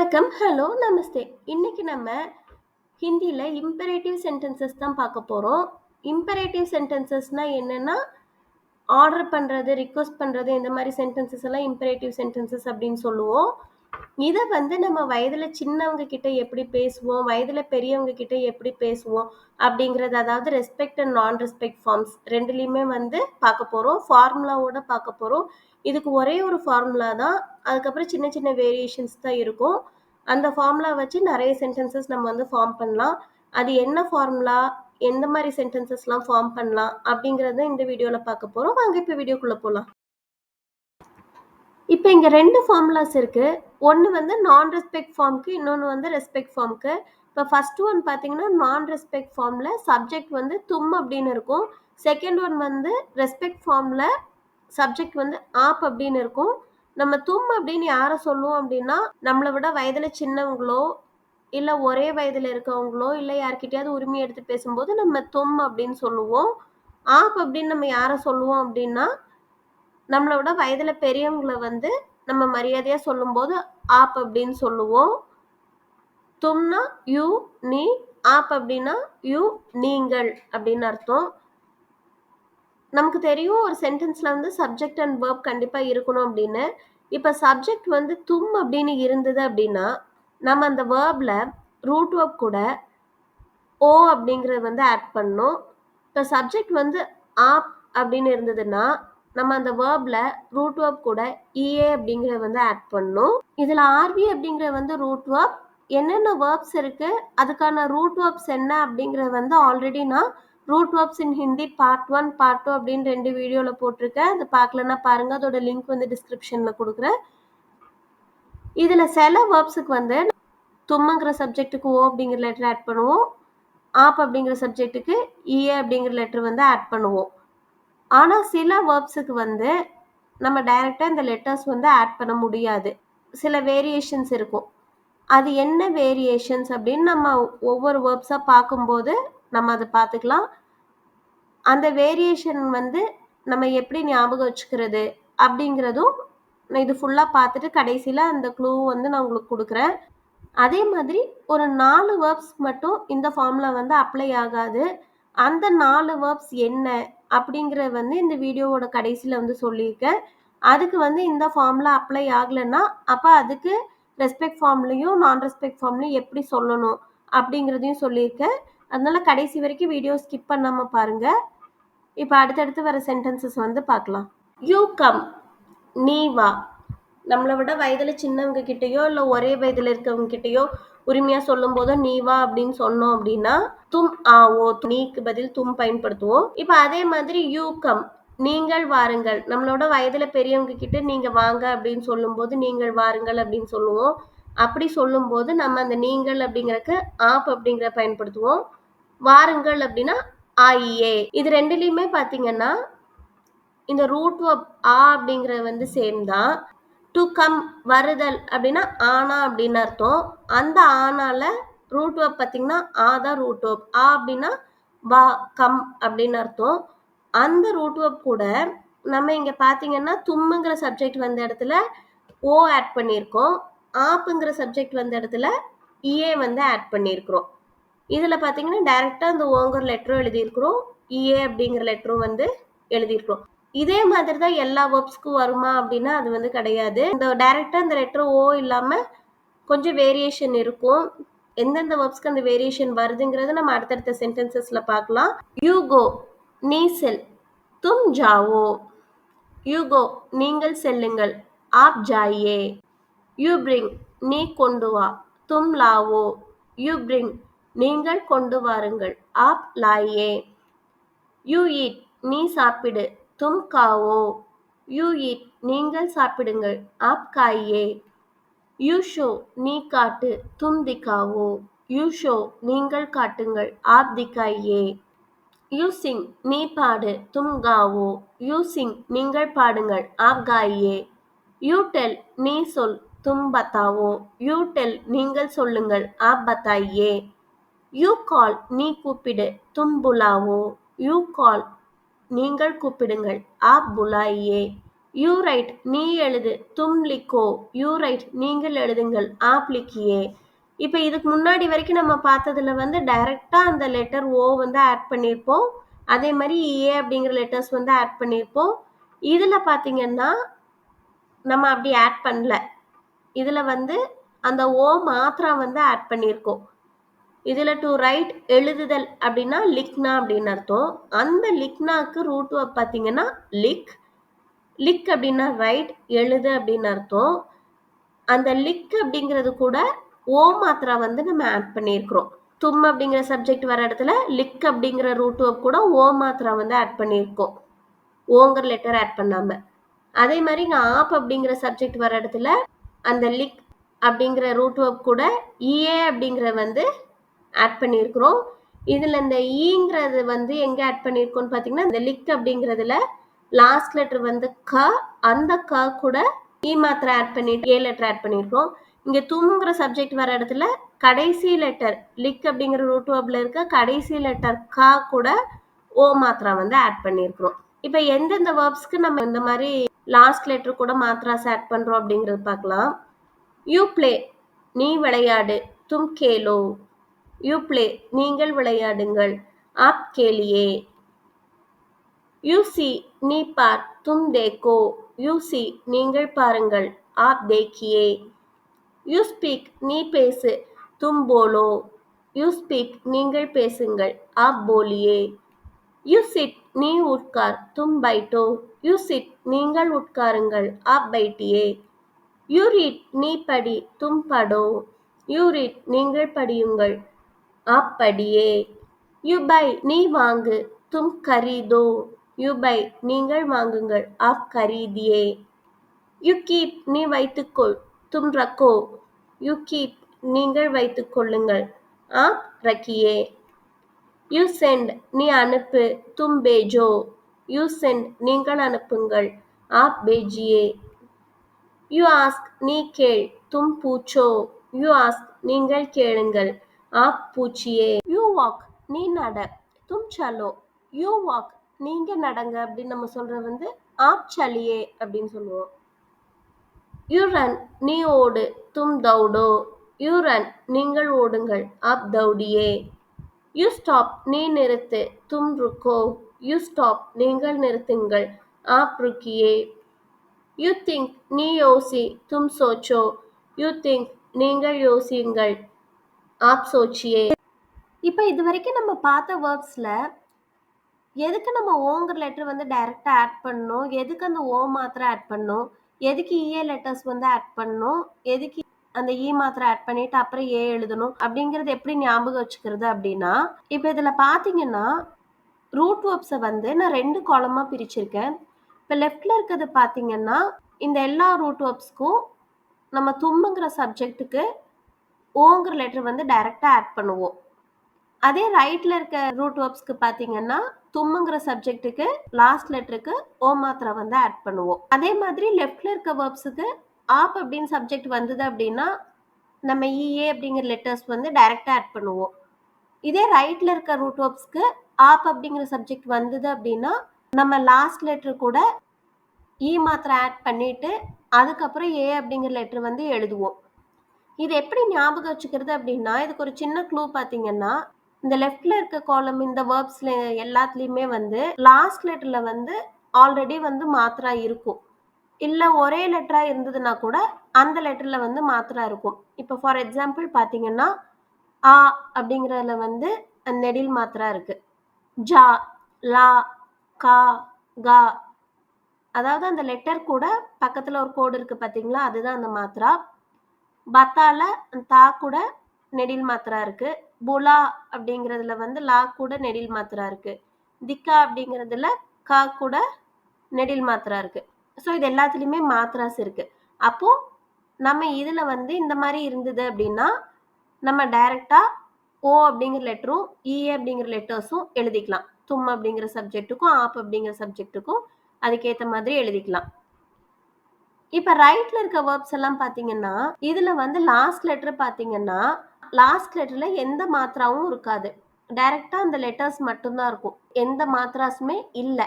வணக்கம், ஹலோ, நமஸ்தே. இன்னைக்கு நம்ம ஹிந்தியில இம்பரேட்டிவ் சென்டென்சஸ் தான் பார்க்க போறோம். இம்பரேட்டிவ் சென்டென்சஸ்னா என்னன்னா, ஆர்டர் பண்றது, ரிக்வெஸ்ட் பண்றது இந்த மாரி சென்டென்சஸ் எல்லாம் இம்பரேட்டிவ் சென்டென்சஸ் அப்படின்னு சொல்லுவோம். இத நம்ம வயதுல சின்னவங்க கிட்ட எப்படி பேசுவோம், வயதுல பெரியவங்க கிட்ட எப்படி பேசுவோம் அப்படிங்கிறது, அதாவது ரெஸ்பெக்ட் அண்ட் நான் ரெஸ்பெக்ட் ஃபார்ம்ஸ் 2லயுமே பார்க்க போறோம். ஃபார்முலாவோட பார்க்க போறோம். இதுக்கு ஒரே ஒரு ஃபார்முலா தான். அதுக்கப்புறம் சின்ன சின்ன வேரியேஷன்ஸ் தான் இருக்கும். அந்த ஃபார்முலா வச்சு நெறைய சென்டென்சஸ் நம்ம ஃபார்ம் பண்ணலாம். அது என்ன ஃபார்முலா, எந்த மாரி சென்டென்சஸ்லாம் ஃபார்ம் பண்ணலாம் அப்படிங்கிறத இந்த வீடியோல பார்க்க போறோம். வாங்க இப்ப வீடியோக்குள்ள போலாம். இப்ப இங்க 2 ஃபார்முலாஸ் இருக்கு. ஒண்ணு நான் ரெஸ்பெக்ட் ஃபார்ம்க்கு, இன்னொன்னு ரெஸ்பெக்ட் ஃபார்ம்க்கு. இப்ப ஃபர்ஸ்ட் ஒன் பார்த்தீங்கன்னா, நான் ரெஸ்பெக்ட் ஃபார்ம்ல சப்ஜெக்ட் தும் அப்படின்னு இருக்கும். செகண்ட் ஒன் ரெஸ்பெக்ட் ஃபார்ம்ல சப்ஜெக்ட் ஆப் அப்படின்னு இருக்கும். நம்ம தும் அப்படின்னு யார சொல்லுவோம் அப்படின்னா, நம்மள விட வயதுல சின்னவங்களோ, இல்ல ஒரே வயதுல இருக்கவங்களோ, இல்ல யார்கிட்டயாவது உரிமை எடுத்து பேசும்போது நம்ம தும் அப்படின்னு சொல்லுவோம். ஆப் அப்படின்னு நம்ம யார சொல்லுவோம் அப்படின்னா, நம்மளோட வயதுல பெரியவங்கள நம்ம மரியாதையா சொல்லும்போது ஆப் அப்படின்னு சொல்லுவோம். தும்னா யூ, நீ, ஆப் அப்படின்னா யூ, நீங்கள் அப்படின்னு அர்த்தம். நமக்கு தெரியும் ஒரு சென்டென்ஸ்ல சப்ஜெக்ட் அண்ட் வெர்ப் கண்டிப்பா இருக்கணும் அப்படின்னு. இப்ப சப்ஜெக்ட் தும் அப்படின்னு இருந்தது அப்படின்னா, நம்ம அந்த வெர்ப்ல ரூட் வெர்ப் கூட ஓ அப்படிங்கிறது ஆட் பண்ணணும். இப்ப சப்ஜெக்ட் ஆப் அப்படின்னு இருந்ததுன்னா, நம்ம அந்த வெர்ப்ல ரூட் வெர்ப் கூட ஈஏ அப்படிங்கிறத ஆட் பண்ணணும். இதுல ஆர்வி அப்படிங்கிற ரூட் வெர்ப். என்னென்ன வெர்ப்ஸ் இருக்கு, அதுக்கான ரூட் வெர்ப்ஸ் என்ன அப்படிங்கிறது ஆல்ரெடி நான் ரூட் வெர்ப்ஸ் இன் ஹிந்தி பார்ட் 1, பார்ட் 2 அப்படின்னு 2 வீடியோல போட்டிருக்கேன். அது பார்க்கலன்னா பாருங்க. அதோட லிங்க் டிஸ்கிரிப்ஷன்ல கொடுக்குறேன். இதுல சில வெர்ப்ஸுக்கு தும்முங்கிற சப்ஜெக்ட்டுக்கு ஓ அப்படிங்கிற லெட்டர் ஆட் பண்ணுவோம். ஆப் அப்படிங்கிற சப்ஜெக்ட்டுக்கு ஈஏ அப்படிங்கிற லெட்டர் ஆட் பண்ணுவோம். ஆனா சில வெர்ப்ஸுக்கு நம்ம டைரக்டா இந்த லெட்டர்ஸ் ஆட் பண்ண முடியாது. சில வேரியேஷன்ஸ் இருக்கும். அது என்ன வேரியேஷன்ஸ் அப்படின்னு நம்ம ஒவ்வொரு வெர்ப்ஸா பார்க்கும்போது நம்ம அதை பார்த்துக்கலாம். அந்த வேரியேஷன் நம்ம எப்படி ஞாபகம் வச்சுக்கிறது அப்படிங்கிறதும் இது ஃபுல்லா பார்த்துட்டு கடைசியில அந்த க்ளூ நான் உங்களுக்கு கொடுக்குறேன். அதே மாதிரி ஒரு 4 வெர்ப்ஸ் மட்டும் இந்த ஃபார்முலா அப்ளை ஆகாது. அந்த 4 வெர்ப்ஸ் என்ன அப்படிங்கிற இந்த வீடியோவோட கடைசியில சொல்லியிருக்கேன். அதுக்கு இந்த ஃபார்முலா அப்ளை ஆகலைன்னா, அப்ப அதுக்கு ரெஸ்பெக்ட் ஃபார்ம்லயும், நான் ரெஸ்பெக்ட் ஃபார்ம்லயும் எப்படி சொல்லணும் அப்படிங்கிறதையும் சொல்லியிருக்கேன். அதனால கடைசி வரைக்கும் வீடியோ ஸ்கிப் பண்ணாம பாருங்க. இப்ப அடுத்தடுத்து வர சென்டென்சஸ் பார்க்கலாம். யூ கம், நீ வா. நம்மளை விட வயதுல சின்னவங்க கிட்டயோ இல்ல ஒரே வயதுல இருக்கவங்க கிட்டயோ உரிமையா சொல்லும் போதோ நீ வா அப்படின்னு சொன்னோம் அப்படின்னா தும் ஆவோ, நீக்கு பதில் தும் பயன்படுத்துவோம். இப்ப அதே மாதிரி யூ கம், நீங்கள் வாருங்கள். நம்மளோட வயதுல பெரியவங்க கிட்ட நீங்க வாங்க அப்படின்னு சொல்லும் போது நீங்கள் வாருங்கள் அப்படின்னு சொல்லுவோம். அப்படி சொல்லும் போது நம்ம அந்த நீங்கள் அப்படிங்கறக்கு ஆப் அப்படிங்கிற பயன்படுத்துவோம். வாருங்கள் அப்படின்னா ஆயே. இது ரெண்டுலயுமே பாத்தீங்கன்னா இந்த ரூட் வெர்ப் ஆ அப்படிங்கிற சேம் தான். டு கம், வருதல் அப்படின்னா ஆனா அப்படின்னு அர்த்தம். அந்த ஆனால ரூட் வெர்ப் பார்த்தீங்கன்னா ஆ தான் ரூட் வெர்ப். ஆ அப்படின்னா வா, கம் அப்படின்னு அர்த்தம். அந்த ரூட் வெர்ப் கூட நம்ம இங்க பார்த்தீங்கன்னா தும்முங்கிற சப்ஜெக்ட் வந்த இடத்துல ஓ ஆட் பண்ணியிருக்கோம். ஆப்புங்கிற சப்ஜெக்ட் வந்த இடத்துல இஏ ஆட் பண்ணியிருக்கிறோம். இதுல பார்த்தீங்கன்னா டைரக்டா அந்த ஓங்கிற லெட்டரும் எழுதியிருக்கிறோம், இஏ அப்படிங்கிற லெட்டரும் எழுதியிருக்கிறோம். இதே மாதிரி தான் எல்லா வெர்ப்ஸ்க்கும் வருமா அப்படின்னா அது கிடையாது. இந்த டைரக்டா இந்த லெட்டர் ஓ இல்லாம கொஞ்சம் வேரியேஷன் இருக்கும். எந்தெந்த வெர்ப்ஸ்க்கு அந்த வேரியேஷன் வருதுங்கிறத நம்ம அடுத்தடுத்த சென்டென்சஸ்ல பார்க்கலாம். யூ கோ, நீ செல். தும் ஜாவோ. யூ கோ, நீங்கள் செல்லுங்கள். App Jaaye. யூ பிரிங், நீ கொண்டு வா. தும் லாவோ. யூ பிரிங், நீங்கள் கொண்டு வாருங்கள். ஆப் லாயே. யூ ஈட், நீ சாப்பிடு. தும் காவோ. யூ ஈட், நீங்கள் சாப்பிடுங்கள். App Gaaye. யூ ஷோ, நீ காட்டு. தும் திகாவோ. யூ ஷோ, நீங்கள் காட்டுங்கள். ஆப் திகாயே. யூ சிங், நீ பாடு. தும் காவோ. யூ சிங், நீங்கள் பாடுங்கள். App Gaaye. யூ டெல், நீ சொல். தும் பத்தாவோ. யூ டெல், நீங்கள் சொல்லுங்கள். ஆப் பத்தாயே. யூ கால், நீ கூப்பிடு. தும் புலாவோ. யூ கால், நீங்கள் கூப்பிடுங்கள். ஆப் புலாயே. யூ ரைட் நீ எழுது. தும் லிக்கோ யூ ரைட் நீங்கள் எழுதுங்கள். ஆப் லிக்கியே. இப்போ இதுக்கு முன்னாடி வரைக்கும் நம்ம பார்த்ததுல வந்து டைரக்டா அந்த லெட்டர் ஓ வந்து ஆட் பண்ணியிருப்போம். அதே மாதிரி ஏ அப்படிங்கிற லெட்டர்ஸ் வந்து ஆட் பண்ணியிருப்போம். இதுல பாத்தீங்கன்னா நம்ம அப்படி ஆட் பண்ணல. இதுல வந்து அந்த ஓ மாத்திரம் வந்து ஆட் பண்ணியிருக்கோம். இதுல டு ரைட் எழுதுதல் அப்படின்னா லிக்னா அப்படின்னு அர்த்தம். அந்த லிக்னாக்கு ரூட் வேர்ப் பாத்தீங்கன்னா லிக். லிக் அப்படின்னா ரைட் எழுது அப்படின்னு அர்த்தம். அந்த லிக் அப்படிங்கிறது கூட ஓ மாத்திரா வந்து நம்ம ஆட் பண்ணியிருக்கிறோம். தும் அப்படிங்கிற சப்ஜெக்ட் வர இடத்துல லிக் அப்படிங்கிற ரூட் வேர்ப் கூட ஓ மாத்திரா வந்து ஆட் பண்ணியிருக்கோம். ஓங்கிற லெட்டர் ஆட் பண்ணாம. அதே மாதிரி இங்க ஆப் அப்படிங்கிற சப்ஜெக்ட் வர இடத்துல அந்த லிக் அப்படிங்கிற ரூட் வேர்ப் கூட இஏ அப்படிங்கிற வந்து ஆட் பண்ணியிருக்கிறோம். இதுல இந்த ஈங்கிறது வந்து எங்க ஆட் பண்ணியிருக்கோம்னு பாத்தீங்கன்னா இந்த லிக் அப்படிங்கிறதுல லாஸ்ட் லெட்டர் வந்து க, அந்த க கூட இ மாத்திரை ஆட் பண்ணிட்டு ஏ லெட்டர் ஆட் பண்ணியிருக்கோம். இங்க தும்ங்கிற சப்ஜெக்ட் வர இடத்துல கடைசி லெட்டர் லிக் அப்படிங்கிற ரூட் வேர்ப்ல இருக்க கடைசி லெட்டர் க கூட ஓ மாத்திரா வந்து ஆட் பண்ணியிருக்கிறோம். இப்ப எந்தெந்த வேர்ப்ஸ்க்கு நம்ம இந்த மாதிரி லாஸ்ட் லெட்டர் கூட மாத்திராஸ் ஆட் பண்றோம் அப்படிங்கறது பார்க்கலாம். யூ பிளே நீ விளையாடு. தும் கேலோ யூ பிளே நீங்கள் விளையாடுங்கள். ஆப் கேலியே. யூ சி நீ பார். தும் தேக்கோ யூ சி நீங்கள் பாருங்கள். ஆப் தேக்கியே. யூ ஸ்பீக் நீ பேசு. தும் போலோ யூ ஸ்பீக் நீங்கள் பேசுங்கள். ஆப் போலியே. யூ சிட் நீ உட்கார். தும் பைட்டோ யூ சிட் நீங்கள் உட்காருங்கள். ஆப் பைட்டியே. யூ ரீட் நீ படி. தும் படோ யூ ரீட் நீங்கள் படியுங்கள். ஆப் படியே. யூ பை நீ வாங்கு. தும் கரீதோ யூ பை நீங்கள் வாங்குங்கள். ஆப் கரீதியே. யூ கீப் நீ வைத்துக்கொள். தும் ரக்கோ யூ கீப் நீங்கள் வைத்துக் கொள்ளுங்கள். ஆப் ரக்கியே. யூ சென்ட் நீ அனுப்பு. தும் பேஜோ யூ சென்ட் நீங்கள் அனுப்புங்கள். ஆப் பேஜியே. யூ ஆஸ்க் நீ கேள். தும் பூச்சோ யூ ஆஸ்க் நீங்கள் கேளுங்கள். ஆப் பூச்சியே. யூ வாக் நீ நட. தும் சலோ யூ வாக் நீங்க நடங்க அப்படின்னு நம்ம சொல்றது வந்து ஆப் சலியே அப்படின்னு சொல்லுவோம். யூ ரன் நீ ஓடு. தும் தௌடோ யூ ரன் நீங்கள் ஓடுங்கள். ஆப் தௌடியே. யூ ஸ்டாப் நீ நிறுத்து. தும் ருக்கோ யூ ஸ்டாப் நீங்கள் நிறுத்துங்கள். ஆப் ருக்கியே. யூ திங்க் நீ யோசி. தும் சோச்சோ யூ திங்க் நீங்கள் யோசியுங்கள். ஆப் சோச்சியே. இப்போ இது வரைக்கும் நம்ம பார்த்த வேர்ப்ஸ்ல எதுக்கு நம்ம ஓங்கிற லெட்டர் வந்து டைரக்டா ஆட் பண்ணணும், எதுக்கு அந்த ஓ மாத்திரை ஆட் பண்ணணும், எதுக்கு இஏ லெட்டர்ஸ் வந்து ஆட் பண்ணணும், எதுக்கு அந்த இ மாத்திரை ஆட் பண்ணிட்டு அப்புறம் ஏ எழுதணும் அப்படிங்கறது எப்படி ஞாபகம் வச்சுக்கிறது அப்படின்னா, இப்போ இதுல பாத்தீங்கன்னா ரூட் வேர்ப்ஸை வந்து நான் 2 காலமா பிரிச்சிருக்கேன். இப்போ லெஃப்ட்ல இருக்கிறது பாத்தீங்கன்னா இந்த எல்லா ரூட் வேர்ப்ஸ்க்கும் நம்ம தும்முங்கிற சப்ஜெக்ட்டுக்கு ஓங்கிற லெட்டர் வந்து டைரக்டா ஆட் பண்ணுவோம். அதே ரைட்ல இருக்க ரூட் வேர்ப்ஸ்க்கு பாத்தீங்கன்னா தும்முங்கிற சப்ஜெக்ட்டுக்கு லாஸ்ட் லெட்டருக்கு ஓ மாத்திரை வந்து ஆட் பண்ணுவோம். அதே மாதிரி லெஃப்ட்ல இருக்க வேர்ப்ஸுக்கு ஆப் அப்படின்னு சப்ஜெக்ட் வந்தது அப்படின்னா நம்ம இஏ அப்படிங்கிற லெட்டர்ஸ் வந்து டைரக்டா ஆட் பண்ணுவோம். இதே ரைட்ல இருக்க ரூட் வேர்ப்ஸ்க்கு ஆப் அப்படிங்கிற சப்ஜெக்ட் வந்தது அப்படின்னா நம்ம லாஸ்ட் லெட்டர் கூட இ மாத்திரை ஆட் பண்ணிட்டு அதுக்கப்புறம் ஏ அப்படிங்கிற லெட்டர் வந்து எழுதுவோம். இது எப்படி ஞாபகம் வச்சுக்கிறது அப்படின்னா இதுக்கு ஒரு சின்ன க்ளூ பாத்தீங்கன்னா இந்த லெஃப்ட்ல இருக்க காலம் இந்த வேர்ப்ஸ்ல எல்லாத்துலயுமே வந்து லாஸ்ட் லெட்டர்ல வந்து ஆல்ரெடி வந்து மாத்திரா இருக்கும். இல்ல ஒரே லெட்டரா இருந்ததுன்னா கூட அந்த லெட்டர்ல வந்து மாத்திரா இருக்கும். இப்போ ஃபார் எக்ஸாம்பிள் பாத்தீங்கன்னா ஆ அப்படிங்கறதுல வந்து நெடில் மாத்திரா இருக்கு. ஜா, லா, கா, கா, அதாவது அந்த லெட்டர் கூட பக்கத்துல ஒரு கோடு இருக்கு பாத்தீங்களா, அதுதான் அந்த மாத்திரா. பத்தால தா கூட நெடில் மாத்திரா இருக்கு. புலா அப்படிங்கிறதுல வந்து லா கூட நெடில் மாத்திரா இருக்கு. திக்கா அப்படிங்கிறதுல கா கூட நெடில் மாத்திரா இருக்கு. ஸோ இது எல்லாத்துலயுமே மாத்திராஸ் இருக்கு. அப்போ நம்ம இதுல வந்து இந்த மாதிரி இருந்தது அப்படின்னா நம்ம டைரக்டா ஓ அப்படிங்கிற லெட்டரும் இஏ அப்படிங்கிற லெட்டர்ஸும் எழுதிக்கலாம். தும் அப்படிங்கிற சப்ஜெக்ட்டுக்கும் ஆப் அப்படிங்கிற சப்ஜெக்ட்டுக்கும் அதுக்கேற்ற மாதிரி எழுதிக்கலாம். இப்ப ரைட்ல இருக்க வேர்ப்ஸ் எல்லாம் பாத்தீங்கன்னா இதுல வந்து லாஸ்ட் லெட்டர் பாத்தீங்கன்னா லாஸ்ட் லெட்டர்ல எந்த மாத்திராவும் இருக்காது. டைரக்டா அந்த லெட்டர்ஸ் மட்டும்தான் இருக்கும். எந்த மாத்திராஸுமே இல்ல.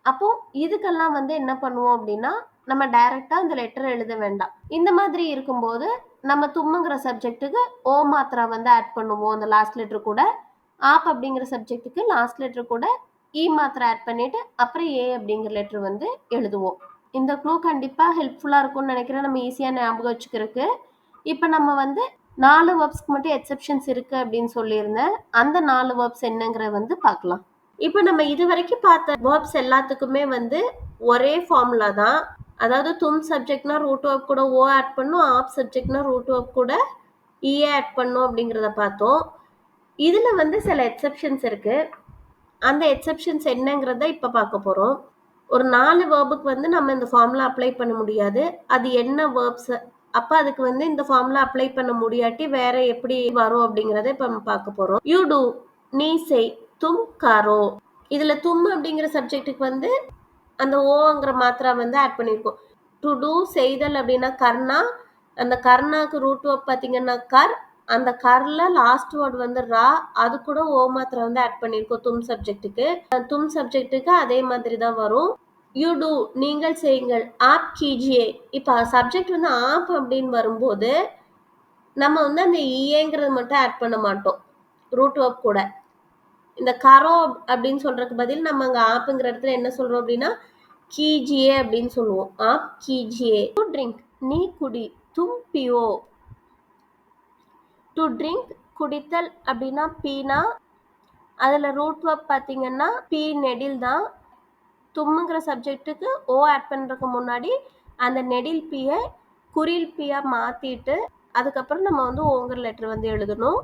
அப்போ இதுக்கெல்லாம் வந்து என்ன பண்ணுவோம் அப்படின்னா, நம்ம டைரக்ட்டா அந்த லெட்டர் எழுத வேண்டாம். இந்த மாதிரி இருக்கும்போது, நம்ம தும்முங்கிற சப்ஜெக்ட்டுக்கு ஓ மாத்திரா வந்து ஆட் பண்ணுவோம் அந்த லாஸ்ட் லெட்டர் கூட. ஆப் அப்படிங்கிற சப்ஜெக்ட்டுக்கு லாஸ்ட் லெட்டர் கூட இ மாத்திரை ஆட் பண்ணிட்டு, அப்புறம் ஏ அப்படிங்கிற லெட்டர் வந்து எழுதுவோம். இந்த க்ளூ கண்டிப்பா ஹெல்ப்ஃபுல்லா இருக்கும்னு நினைக்கிறேன். நம்ம ஈஸியா ஞாபகம் வச்சுக்கிறதுக்கு. இப்ப நம்ம வந்து 4 வெர்ப்ஸ்க்கு மட்டும் எக்செப்ஷன்ஸ் இருக்கு அப்படின்னு சொல்லியிருந்தேன். அந்த 4 வெர்ப்ஸ் என்னங்கிறத வந்து பார்க்கலாம். இப்ப நம்ம இதுவரைக்கும் பார்த்த வெர்ப்ஸ் எல்லாத்துக்குமே வந்து ஒரே ஃபார்முலா தான். அதாவது தும் சப்ஜெக்ட்னா ரூட் வெர்ப் கூட ஓ ஆட் பண்ணும். ஆப் சப்ஜெக்ட்னா ரூட் வெர்ப் கூட இ ஆட் பண்ணும் அப்படிங்கிறத பார்த்தோம். இதுல வந்து சில எக்செப்ஷன்ஸ் இருக்கு. அந்த எக்செப்ஷன்ஸ் என்னங்கிறத இப்ப பார்க்க போறோம். ஒரு 4 வெர்புக்கு வந்து நம்ம இந்த ஃபார்முலா அப்ளை பண்ண முடியாது. அது என்ன வெர்ப்ஸ்? அப்ப அதுக்கு வந்து இந்த ஃபார்முலா அப்ளை பண்ண முடியாட்டி வேற எப்படி வரும் அப்படிங்கறத இப்ப நம்ம பார்க்க போறோம். யூ டூ நீ செய், தும் கரோ. இதுல தும் அப்படிங்கிற சப்ஜெக்ட்டுக்கு வந்து அந்த ஓங்கிற மாத்திரா வந்து ஆட் பண்ணியிருக்கோம். டு டூ செய்தல் அப்படின்னா கர்ணா. அந்த கர்ணாக்கு ரூட் வெர்ப் பார்த்தீங்கன்னா கர். அந்த கர்ல லாஸ்ட் வேர்ட் வந்து ரா. அது கூட ஓ மாத்திரை வந்து ஆட் பண்ணியிருக்கோம் தும் சப்ஜெக்ட்டுக்கு. தும் சப்ஜெக்ட்டுக்கு அதே மாதிரி தான் வரும். யூ டூ நீங்கள் செய்யுங்கள். ஆப் கீஜியே. இப்போ சப்ஜெக்ட் வந்து ஆப் அப்படின்னு வரும்போது நம்ம வந்து அந்த இஏங்கிறது மட்டும் ஆட் பண்ண மாட்டோம் ரூட் வெர்ப் கூட. இந்த கரோ அப்படின்னு சொல்றதுக்கு பதில் நம்ம அங்க ஆப்புங்கிற இடத்துல என்ன சொல்றோம் அப்படின்னா கீஜியே அப்படின்னு சொல்லுவோம். ஆப் கீஜியே. டு ட்ரிங்க் நீ குடி. தும் பியோ. டு ட்ரிங்க் குடித்தல் அப்படின்னா பீனா. அதுல ரூட் வெர்ப் பார்த்தீங்கன்னா பி நெடில் தான். தும்முங்கிற சப்ஜெக்ட்டுக்கு ஓ ஆட் பண்றதுக்கு முன்னாடி அந்த நெடில் பியை குறில் பியா மாத்திட்டு அதுக்கப்புறம் நம்ம வந்து ஓங்கிற லெட்டர் வந்து எழுதணும்.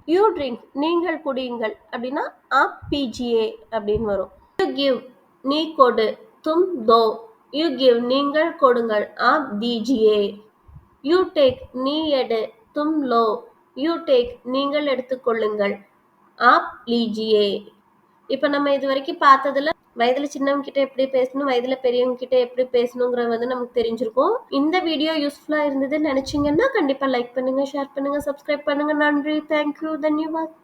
யூ ட்ரிங்க் நீங்கள் குடியுங்கள் அப்படின்னா ஆப் பிஜிஏ அப்படின்னு வரும். யூ கிவ் நீ கொடு. தும் தோ. யூ கிவ் நீங்கள் கொடுங்கள். ஆப் தீஜியே. யூ டேக் நீ எடு. தும் லோ. யூ டேக் நீங்கள் எடுத்துக்கொள்ளுங்கள். ஆப் லீஜியே. இப்ப நம்ம இது வரைக்கும் பார்த்ததுல வயதுல சின்னவங்க கிட்ட எப்படி பேசணும், வயதுல பெரியவங்க கிட்ட எப்படி பேசணுங்கிறது வந்து நமக்கு தெரிஞ்சிருக்கும். இந்த வீடியோ யூஸ்ஃபுல்லா இருந்ததுன்னு நினைச்சீங்கன்னா கண்டிப்பா லைக் பண்ணுங்க, ஷேர் பண்ணுங்க, சப்ஸ்கிரைப் பண்ணுங்க. நன்றி. தேங்க்யூ. தன்யவாத்.